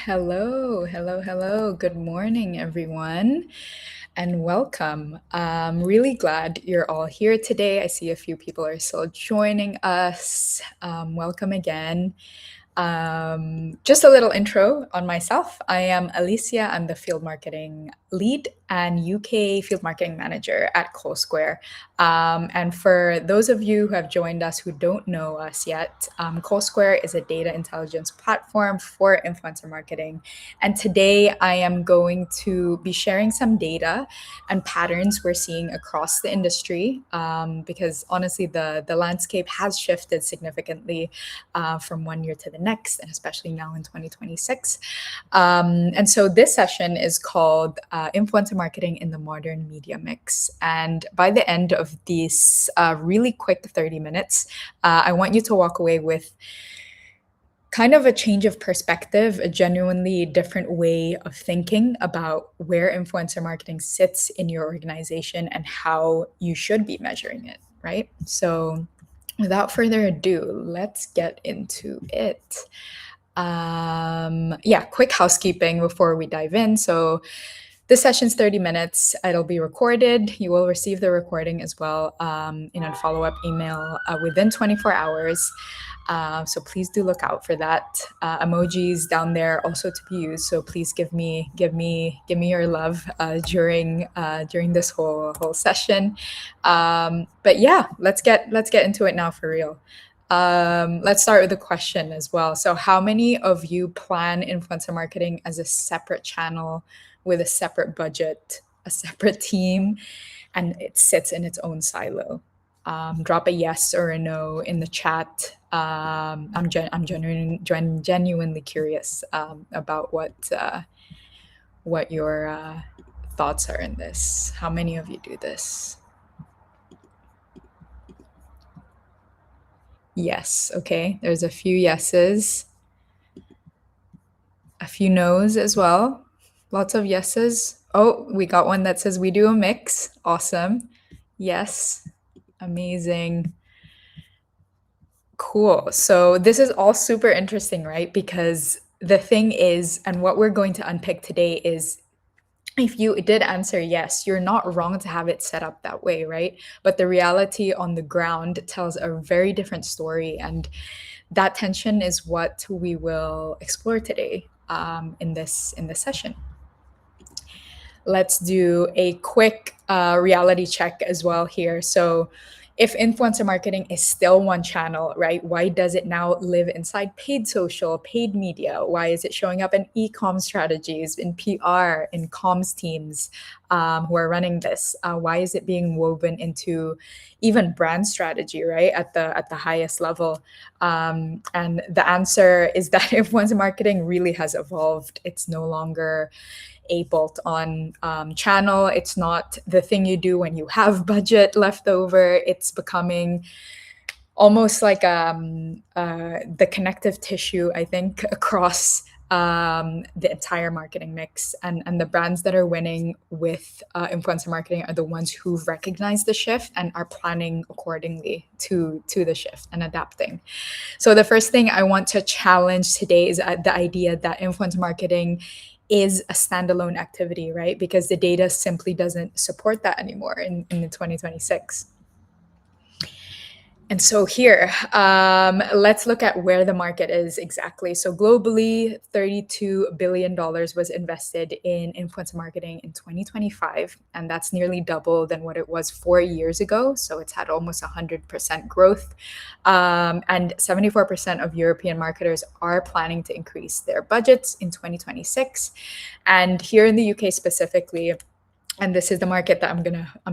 Hello, hello, hello. Good morning, everyone, and welcome. I'm really glad you're all here today. I see a few people are still joining us. Welcome again. Just a little intro on myself. I am Alicia. I'm the field marketing lead and UK field marketing manager at Cole Square. And for those of you who have joined us who don't know us yet, Cole Square is a data intelligence platform for influencer marketing. And today I am going to be sharing some data and patterns we're seeing across the industry, because honestly, the landscape has shifted significantly from one year to the next, and especially now in 2026. And so this session is called Influencer Marketing in the Modern Media Mix. And by the end of these really quick 30 minutes, I want you to walk away with kind of a change of perspective, a genuinely different way of thinking about where influencer marketing sits in your organization and how you should be measuring it, right? So, without further ado, let's get into it. Yeah, quick housekeeping before we dive in. So, this session's 30 minutes. It'll be recorded. You will receive the recording as well in a follow-up email within 24 hours. So please do look out for that. Emojis down there also to be used. So please give me your love during this whole session. But yeah, let's get into it now for real. Let's start with a question as well. So, how many of you plan influencer marketing as a separate channel with a separate budget, a separate team, and it sits in its own silo? Drop a yes or a no in the chat. I'm genuinely curious about what your thoughts are in this. How many of you do this? Yes. Okay. There's a few yeses, a few no's as well. Lots of yeses. Oh, we got one that says we do a mix. Awesome. Yes. Amazing. Cool. So this is all super interesting, right? Because the thing is, and what we're going to unpick today is if you did answer yes, you're not wrong to have it set up that way, right? But the reality on the ground tells a very different story. And that tension is what we will explore today in this session. Let's do a quick reality check as well here. So, if influencer marketing is still one channel, right? Why does it now live inside paid social, paid media? Why is it showing up in e-com strategies, in PR, in comms teams who are running this? Why is it being woven into even brand strategy, right, at the highest level? And the answer is that influencer marketing really has evolved. It's no longer a bolt-on channel. It's not the thing you do when you have budget left over. It's becoming almost like the connective tissue, I think, across the entire marketing mix. And the brands that are winning with influencer marketing are the ones who've recognized the shift and are planning accordingly to the shift and adapting. So the first thing I want to challenge today is the idea that influencer marketing is a standalone activity, right? Because the data simply doesn't support that anymore in the 2026. And so here, let's look at where the market is exactly. So globally, $32 billion was invested in influencer marketing in 2025, and that's nearly double than what it was 4 years ago. So it's had almost 100% growth. And 74% of European marketers are planning to increase their budgets in 2026. And here in the UK specifically, and this is the market that I'm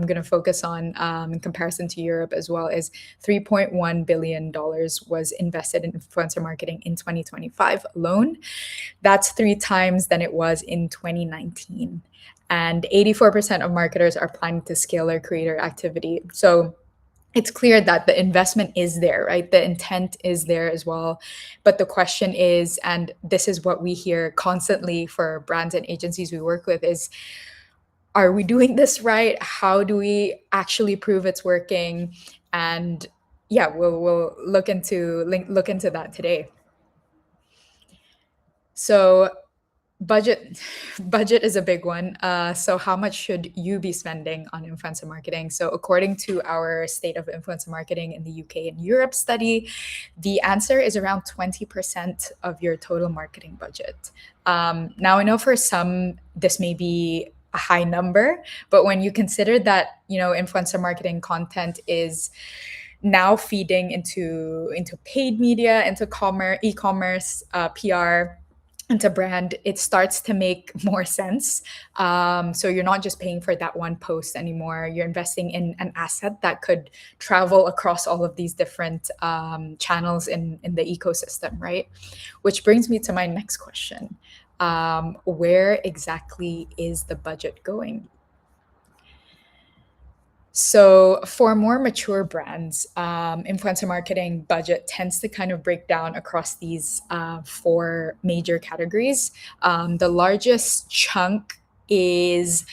gonna focus on in comparison to Europe as well, is $3.1 billion was invested in influencer marketing in 2025 alone. That's 3 times than it was in 2019. And 84% of marketers are planning to scale their creator activity. So it's clear that the investment is there, right? The intent is there as well. But the question is, and this is what we hear constantly for brands and agencies we work with, is are we doing this right? How do we actually prove it's working? And yeah, we'll look into that today. So Budget budget is a big one. So how much should you be spending on influencer marketing? So according to our state of influencer marketing in the UK and Europe study, the answer is around 20% of your total marketing budget. Now I know for some this may be a high number, but when you consider that, influencer marketing content is now feeding into paid media, into e-commerce, PR, into brand, it starts to make more sense. So you're not just paying for that one post anymore. You're investing in an asset that could travel across all of these different channels in the ecosystem, right? Which brings me to my next question. Where exactly is the budget going? So for more mature brands, influencer marketing budget tends to kind of break down across these four major categories. The largest chunk is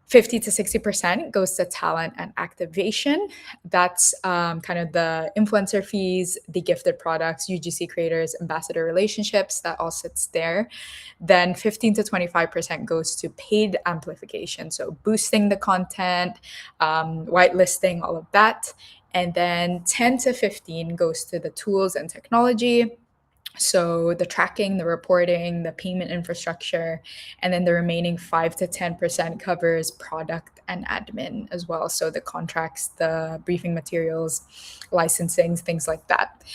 50 to 60% goes to talent and activation. That's kind of the influencer fees, the gifted products, UGC creators, ambassador relationships, that all sits there. Then 15 to 25% goes to paid amplification. So boosting the content, whitelisting, all of that. And then 10 to 15 goes to the tools and technology. So the tracking, the reporting, the payment infrastructure, and then the remaining 5 to 10% covers product and admin as well. So the contracts, the briefing materials, licensing, things like that.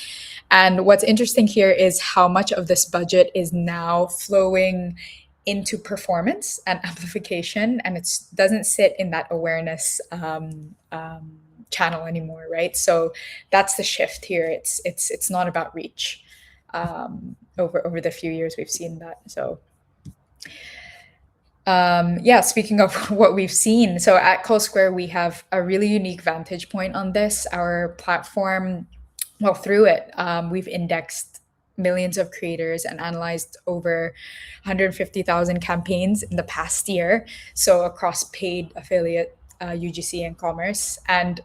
And what's interesting here is how much of this budget is now flowing into performance and amplification, and it doesn't sit in that awareness channel anymore, right? So that's the shift here. It's not about reach. Over the few years we've seen that. So yeah, speaking of what we've seen, so at Call Square we have a really unique vantage point on this. Our platform, well, through it, we've indexed millions of creators and analyzed over 150,000 campaigns in the past year. So across paid, affiliate, UGC, and commerce. And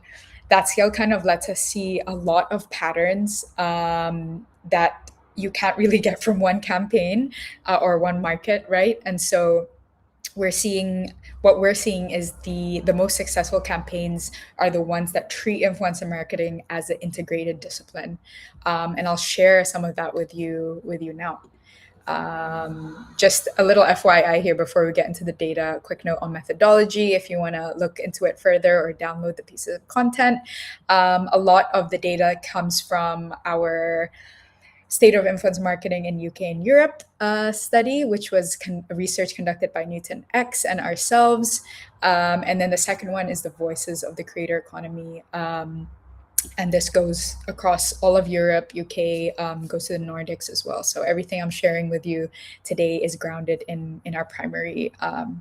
that scale kind of lets us see a lot of patterns that you can't really get from one campaign or one market, right? And so we're seeing is the most successful campaigns are the ones that treat influencer marketing as an integrated discipline, and I'll share some of that with you now. Just a little FYI here before we get into the data, quick note on methodology if you want to look into it further or download the pieces of content. A lot of the data comes from our State of Influence Marketing in UK and Europe study, which was research conducted by Newton X and ourselves. And then the second one is the Voices of the Creator Economy. And this goes across all of Europe, UK, goes to the Nordics as well. So everything I'm sharing with you today is grounded in our primary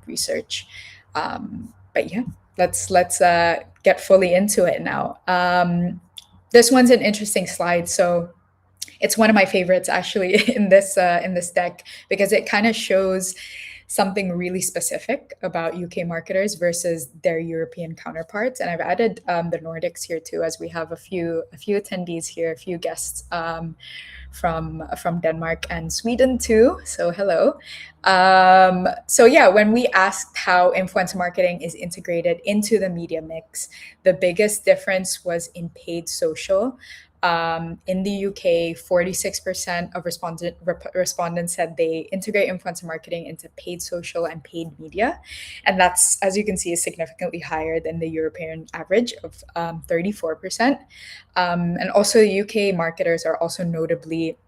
research. But yeah, let's get fully into it now. This one's an interesting slide. So it's one of my favorites actually in this deck because it kind of shows something really specific about UK marketers versus their European counterparts. And I've added the Nordics here too, as we have a few attendees here, a few guests from Denmark and Sweden too. So hello. So yeah, when we asked how influencer marketing is integrated into the media mix, the biggest difference was in paid social. In the UK, 46% of respondents said they integrate influencer marketing into paid social and paid media. And that's, as you can see, is significantly higher than the European average of 34%. And also the UK marketers are also notably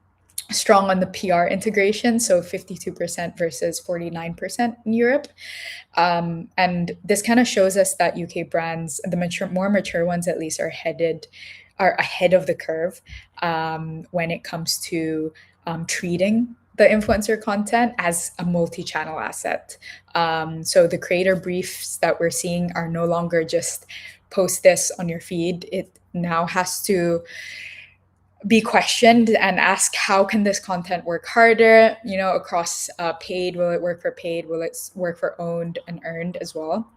strong on the PR integration, so 52% versus 49% in Europe. And this kind of shows us that UK brands, more mature ones at least, are ahead of the curve when it comes to treating the influencer content as a multi-channel asset. So the creator briefs that we're seeing are no longer just post this on your feed. It now has to be questioned and ask, how can this content work harder, across paid? Will it work for paid? Will it work for owned and earned as well?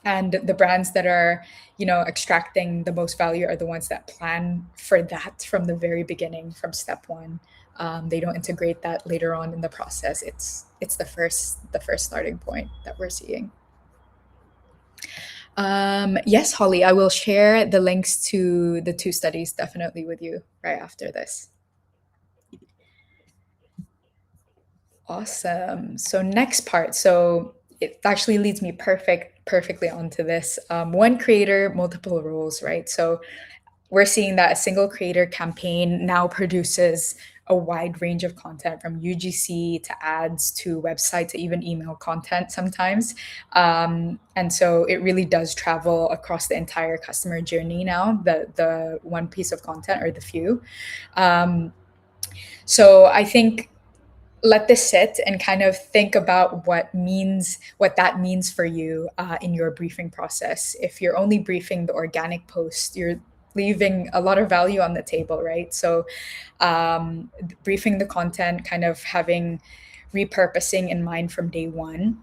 And the brands that are, extracting the most value are the ones that plan for that from the very beginning, from step one. They don't integrate that later on in the process. It's the first starting point that we're seeing. Yes, Holly, I will share the links to the two studies definitely with you right after this. Awesome. So next part. So it actually leads me perfectly onto this. One creator, multiple roles, right? So we're seeing that a single creator campaign now produces a wide range of content from UGC to ads to website to even email content sometimes. And so it really does travel across the entire customer journey now, the one piece of content or the few. Um, so I think let this sit and kind of think about what that means for you in your briefing process. If you're only briefing the organic post, you're leaving a lot of value on the table, right? So briefing the content, kind of having repurposing in mind from day one,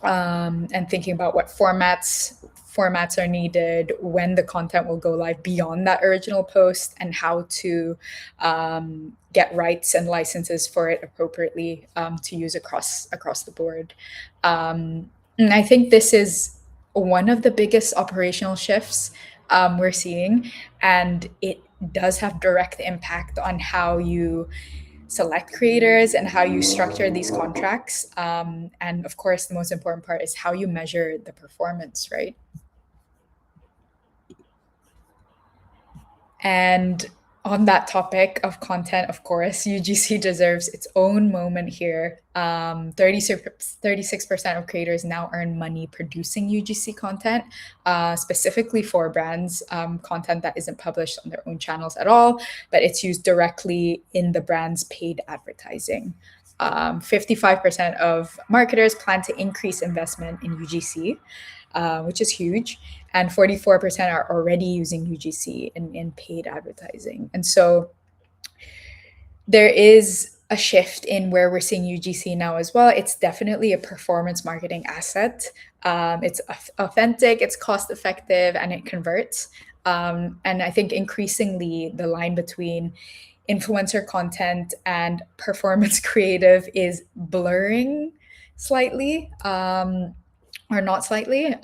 and thinking about what formats are needed, when the content will go live beyond that original post, and how to get rights and licenses for it appropriately to use across the board. And I think this is one of the biggest operational shifts we're seeing, and it does have direct impact on how you select creators and how you structure these contracts. And of course, the most important part is how you measure the performance, right? And on that topic of content, of course, UGC deserves its own moment here. 36% of creators now earn money producing UGC content, specifically for brands, content that isn't published on their own channels at all, but it's used directly in the brand's paid advertising. 55% of marketers plan to increase investment in UGC, which is huge. And 44% are already using UGC in paid advertising. And so there is a shift in where we're seeing UGC now as well. It's definitely a performance marketing asset. It's authentic, it's cost effective, and it converts. And I think increasingly the line between influencer content and performance creative is blurring slightly, or not slightly.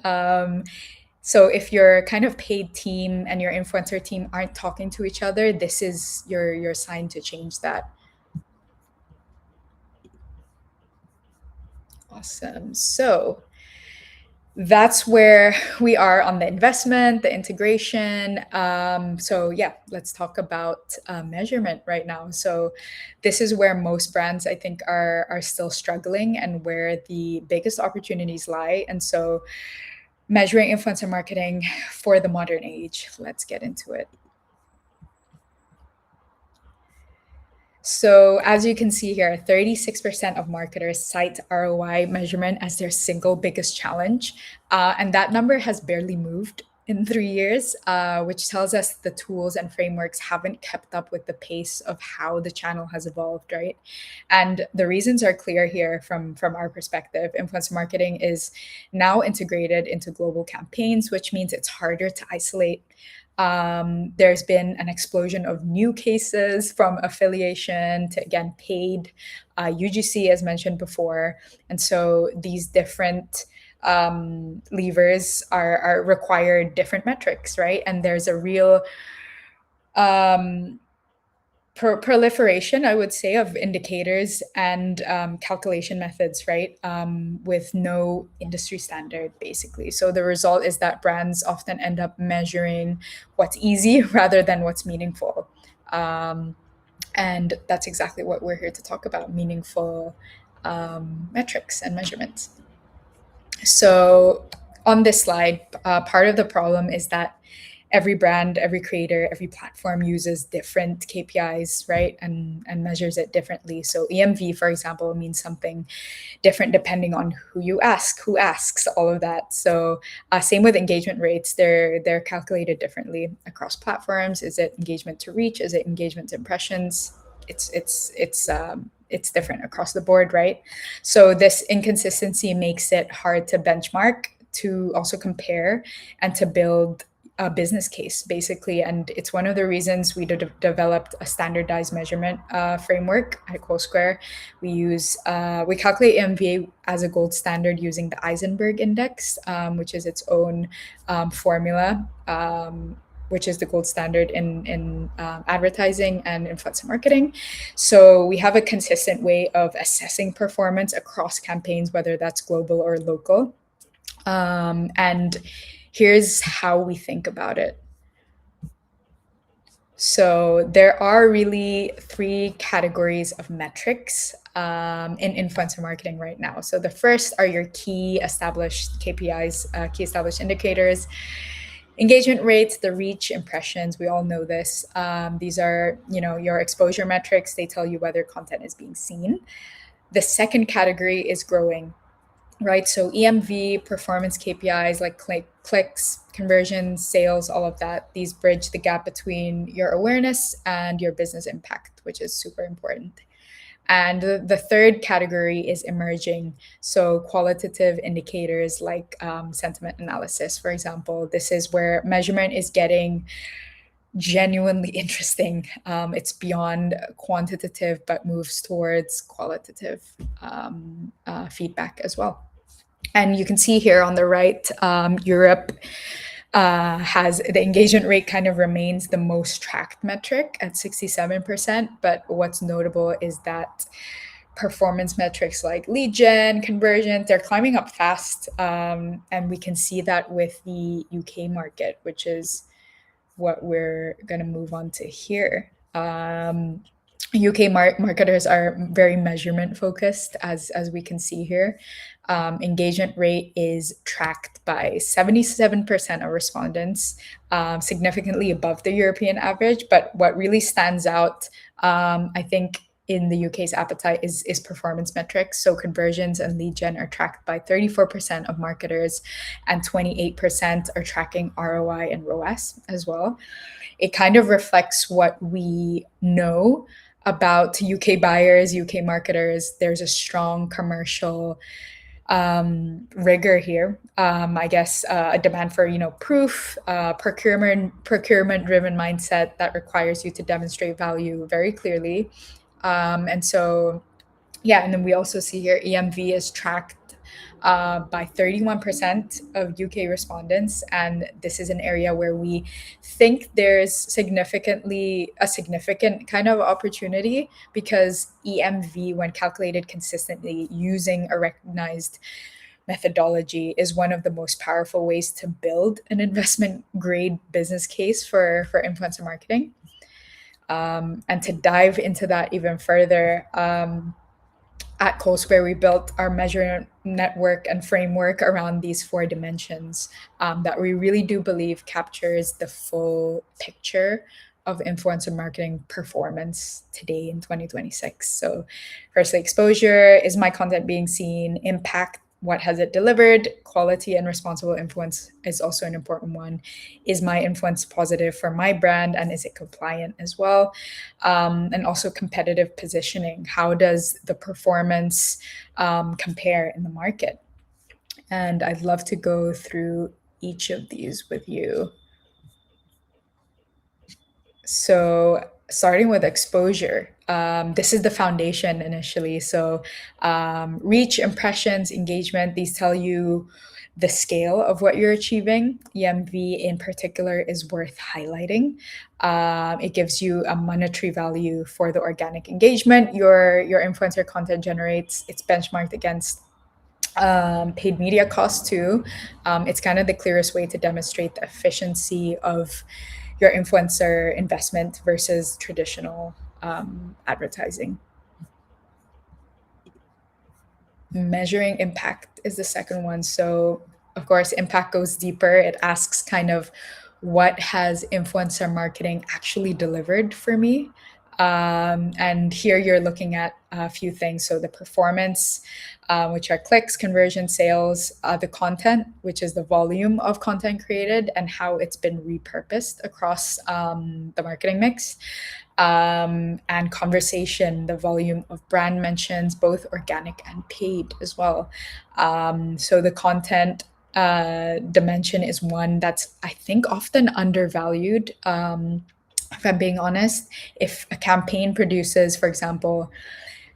So if your kind of paid team and your influencer team aren't talking to each other, this is your sign to change that. Awesome. So that's where we are on the investment, the integration. So yeah, let's talk about measurement right now. So this is where most brands, I think, are still struggling and where the biggest opportunities lie. And so measuring influencer marketing for the modern age. Let's get into it. So, as you can see here, 36% of marketers cite ROI measurement as their single biggest challenge. And that number has barely moved in 3 years, which tells us the tools and frameworks haven't kept up with the pace of how the channel has evolved, right? And the reasons are clear here from our perspective. Influencer marketing is now integrated into global campaigns, which means it's harder to isolate. There's been an explosion of new cases from affiliation to, again, paid, UGC, as mentioned before. And so these different levers are required different metrics, right? And there's a real um, proliferation, I would say, of indicators and calculation methods, right? With no industry standard, basically. So the result is that brands often end up measuring what's easy rather than what's meaningful. Um, and that's exactly what we're here to talk about: meaningful metrics and measurements. So on this slide, part of the problem is that every brand, every creator, every platform uses different KPIs, right? And measures it differently. So EMV, for example, means something different depending on who asks, all of that. So same with engagement rates, they're calculated differently across platforms. Is it engagement to reach? Is it engagement to impressions? It's different across the board, right? So this inconsistency makes it hard to benchmark, to also compare, and to build a business case, basically. And it's one of the reasons we developed a standardized measurement framework at CoSquare. We calculate EMV as a gold standard using the Eisenberg Index, which is its own formula. Which is the gold standard in advertising and influencer marketing. So we have a consistent way of assessing performance across campaigns, whether that's global or local. And here's how we think about it. So there are really three categories of metrics in influencer marketing right now. So the first are your key established KPIs, key established indicators. Engagement rates, the reach, impressions, we all know this. These are, your exposure metrics. They tell you whether content is being seen. The second category is growing, right? So EMV, performance KPIs like clicks, conversions, sales, all of that. These bridge the gap between your awareness and your business impact, which is super important. And the third category is emerging. So qualitative indicators like sentiment analysis, for example. This is where measurement is getting genuinely interesting. It's beyond quantitative, but moves towards qualitative feedback as well. And you can see here on the right, Europe has the engagement rate kind of remains the most tracked metric at 67%. But what's notable is that performance metrics like lead gen, conversion, they're climbing up fast. And we can see that with the UK market, which is what we're going to move on to here. UK marketers are very measurement focused, as we can see here. Engagement rate is tracked by 77% of respondents, significantly above the European average. But what really stands out, I think, in the UK's appetite is performance metrics. So conversions and lead gen are tracked by 34% of marketers, and 28% are tracking ROI and ROAS as well. It kind of reflects what we know about UK buyers, UK marketers. There's a strong commercial rigor here. I guess a demand for proof, procurement driven mindset that requires you to demonstrate value very clearly. And so, yeah, and then we also see here EMV is tracked by 31% of UK respondents. And this is an area where we think there's a significant kind of opportunity, because EMV, when calculated consistently using a recognized methodology, is one of the most powerful ways to build an investment grade business case for influencer marketing. And to dive into that even further, at CoSquare, we built our measurement network and framework around these four dimensions that we really do believe captures the full picture of influencer marketing performance today in 2026. So firstly, exposure. Is my content being seen? Impact. What has it delivered? Quality and responsible influence is also an important one. Is my influence positive for my brand, and is it compliant as well? And also competitive positioning. How does the performance compare in the market? And I'd love to go through each of these with you. So starting with exposure, this is the foundation initially. So reach, impressions, engagement, these tell you the scale of what you're achieving. EMV in particular is worth highlighting. It gives you a monetary value for the organic engagement your influencer content generates. It's benchmarked against paid media costs too. It's kind of the clearest way to demonstrate the efficiency of your influencer investment versus traditional advertising. Measuring impact is the second one. So, of course, impact goes deeper. It asks kind of, what has influencer marketing actually delivered for me? And here you're looking at a few things. So the performance, which are clicks, conversion, sales, the content, which is the volume of content created and how it's been repurposed across the marketing mix, and conversation, the volume of brand mentions, both organic and paid as well. So the content dimension is one that's, I think, often undervalued. If I'm being honest, if a campaign produces, for example,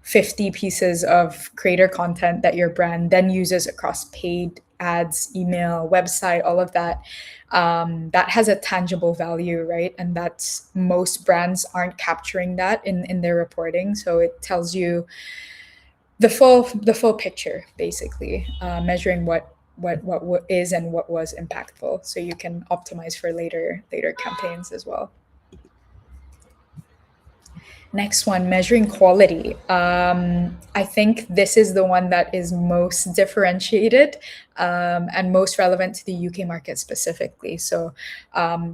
50 pieces of creator content that your brand then uses across paid ads, email, website, all of that, that has a tangible value, right? And that's, most brands aren't capturing that in their reporting. So it tells you the full picture, basically, measuring what is and what was impactful, so you can optimize for later campaigns as well. Next one, measuring quality. I think this is the one that is most differentiated, and most relevant to the UK market specifically. So,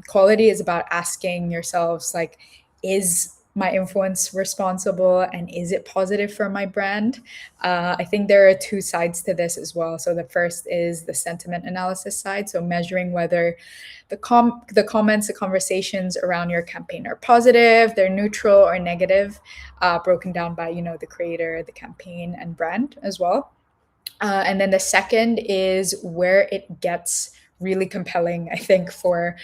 quality is about asking yourselves, like, is my influence responsible and is it positive for my brand? I think there are two sides to this as well. So the first is the sentiment analysis side. So measuring whether the comments, the conversations around your campaign are positive, they're neutral or negative, broken down by, the creator, the campaign, and brand as well. And then the second is where it gets really compelling, I think, for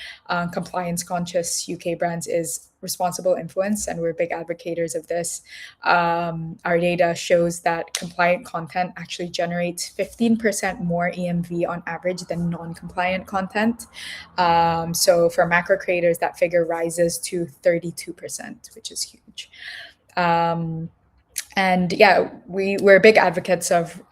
compliance conscious UK brands, is responsible influence. And we're big advocates of this. Our data shows that compliant content actually generates 15% more EMV on average than non compliant content. So for macro creators, that figure rises to 32%, which is huge. And yeah, we're big advocates of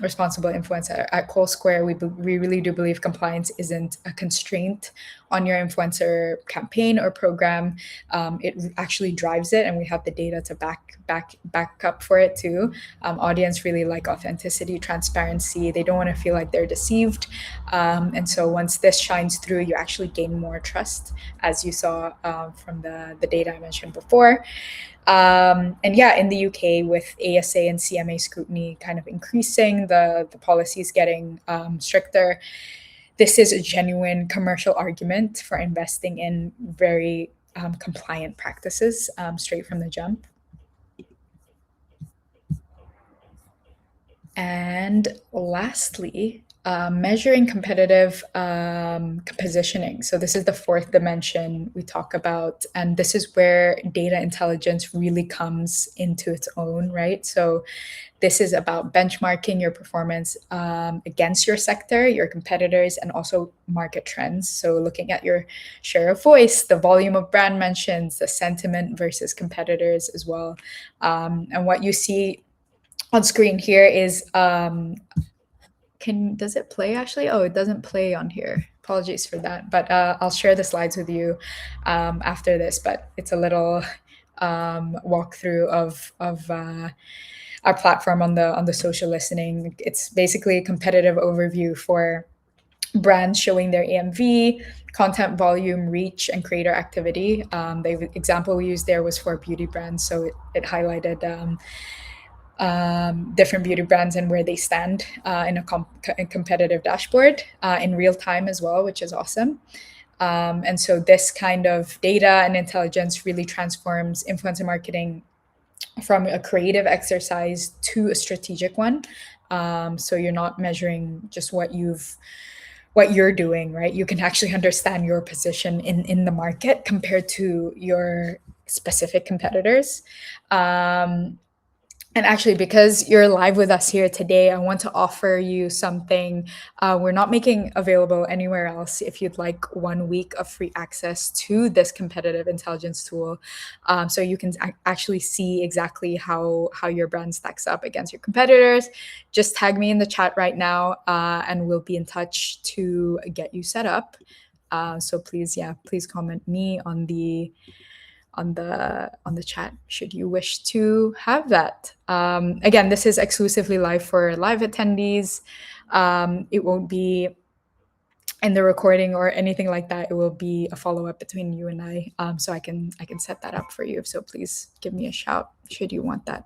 responsible influence at Cole Square. We really do believe compliance isn't a constraint on your influencer campaign or program. It actually drives it, and we have the data to back up for it too. Audience really like authenticity, transparency. They don't want to feel like they're deceived, and so once this shines through, you actually gain more trust, as you saw from the data I mentioned before. And yeah, in the UK, with ASA and CMA scrutiny kind of increasing, the policies getting stricter, this is a genuine commercial argument for investing in very compliant practices straight from the jump. And lastly, measuring competitive positioning. So this is the fourth dimension we talk about, and this is where data intelligence really comes into its own, right? So this is about benchmarking your performance against your sector, your competitors, and also market trends. So looking at your share of voice, the volume of brand mentions, the sentiment versus competitors as well. And what you see on screen here is does it play, actually? Oh, it doesn't play on here. Apologies for that. But I'll share the slides with you after this. But it's a little walkthrough of our platform on the social listening. It's basically a competitive overview for brands showing their EMV, content volume, reach, and creator activity. The example we used there was for beauty brands, so it highlighted different beauty brands and where they stand in a competitive dashboard in real time as well, which is awesome. And so this kind of data and intelligence really transforms influencer marketing from a creative exercise to a strategic one. So you're not measuring just what you're doing, right? You can actually understand your position in the market compared to your specific competitors. And actually, because you're live with us here today, I want to offer you something we're not making available anywhere else. If you'd like 1 week of free access to this competitive intelligence tool, so you can actually see exactly how your brand stacks up against your competitors, just tag me in the chat right now, and we'll be in touch to get you set up. So please comment me on the chat should you wish to have that. Again, this is exclusively live for live attendees. It won't be in the recording or anything like that. It will be a follow-up between you and I, so I can set that up for you. So please give me a shout should you want that.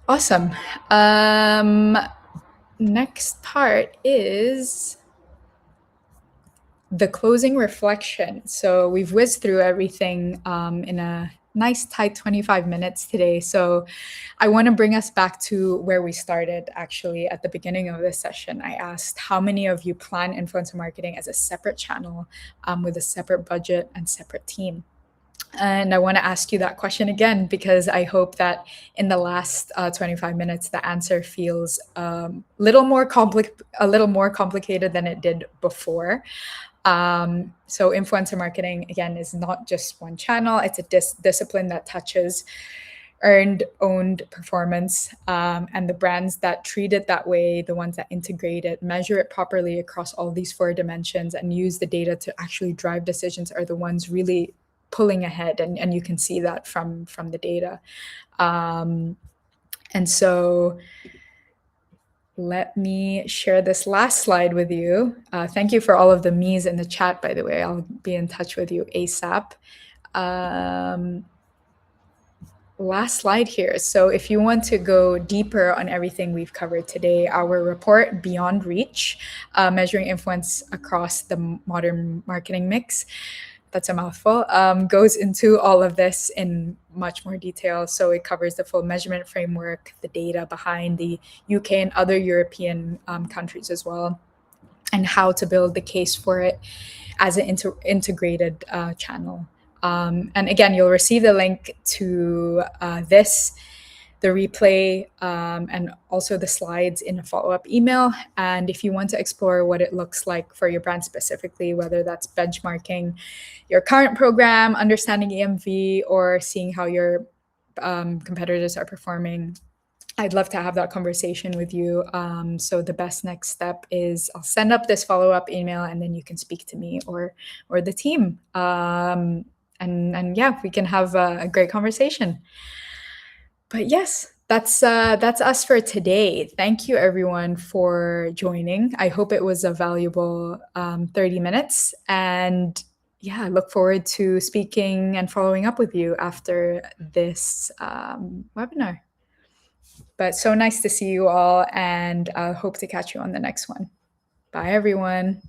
Awesome. Next part is the closing reflection. So we've whizzed through everything in a nice tight 25 minutes today. So I want to bring us back to where we started actually at the beginning of this session. I asked how many of you plan influencer marketing as a separate channel with a separate budget and separate team? And I want to ask you that question again because I hope that in the last 25 minutes, the answer feels a little more complicated than it did before. So influencer marketing, again, is not just one channel. It's a discipline that touches earned, owned performance, and the brands that treat it that way, the ones that integrate it, measure it properly across all these four dimensions, and use the data to actually drive decisions are the ones really pulling ahead, and you can see that from the data. And so let me share this last slide with you. Thank you for all of the me's in the chat, by the way. I'll be in touch with you ASAP. Last slide here. So if you want to go deeper on everything we've covered today, our report, Beyond Reach, Measuring Influence Across the Modern Marketing Mix, that's a mouthful, goes into all of this in much more detail. So it covers the full measurement framework, the data behind the UK and other European countries as well, and how to build the case for it as an integrated channel. And again, you'll receive the link to this, the replay, and also the slides in a follow-up email. And if you want to explore what it looks like for your brand specifically, whether that's benchmarking your current program, understanding EMV, or seeing how your competitors are performing, I'd love to have that conversation with you. So the best next step is I'll send up this follow-up email, and then you can speak to me or the team. And yeah, we can have a great conversation. But yes, that's us for today. Thank you everyone for joining. I hope it was a valuable 30 minutes. And yeah, I look forward to speaking and following up with you after this webinar. But so nice to see you all, and I hope to catch you on the next one. Bye, everyone.